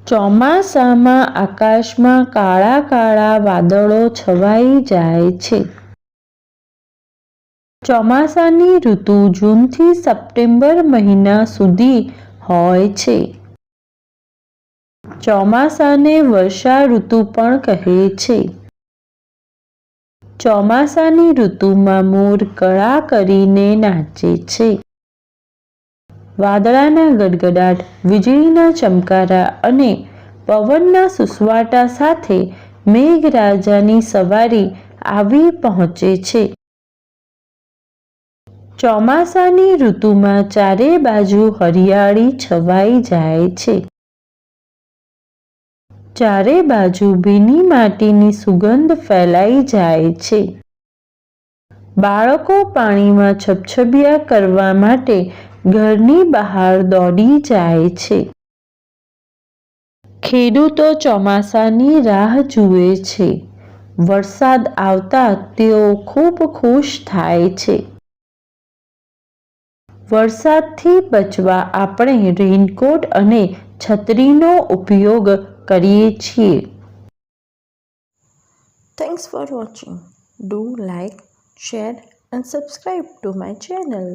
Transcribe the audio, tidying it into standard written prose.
ચોમાસામાં આકાશમાં કાળા કાળા વાદળો છવાઈ જાય છે. ચોમાસાની ઋતુ જૂનથી સપ્ટેમ્બર મહિના સુધી હોય છે. ચોમાસાને વર્ષા ઋતુ પણ કહે છે. ચોમાસાની ઋતુમાં મોર કળા કરીને નાચે છે. વાદળાના ગડગડાટ, વીજળીના ચમકારા અને પવનના સુસવાટા સાથે મેઘરાજાની સવારી આવી પહોંચે છે. ચોમાસાની ઋતુમાં ચારે બાજુ હરિયાળી છવાઈ જાય છે. ચારે બાજુ ભીની માટીની સુગંધ ફેલાઈ જાય છે. બાળકો પાણીમાં છબછબિયા કરવા માટે ઘરની બહાર દોડી જાય છે. ખેડૂતો ચોમાસાની રાહ જુએ છે. વરસાદ આવતા તેઓ ખૂબ ખુશ થાય છે. વરસાદથી બચવા આપણે રેઇનકોટ અને છત્રીનો ઉપયોગ કરીએ છીએ. Thanks for watching. Do like, share and subscribe to my channel.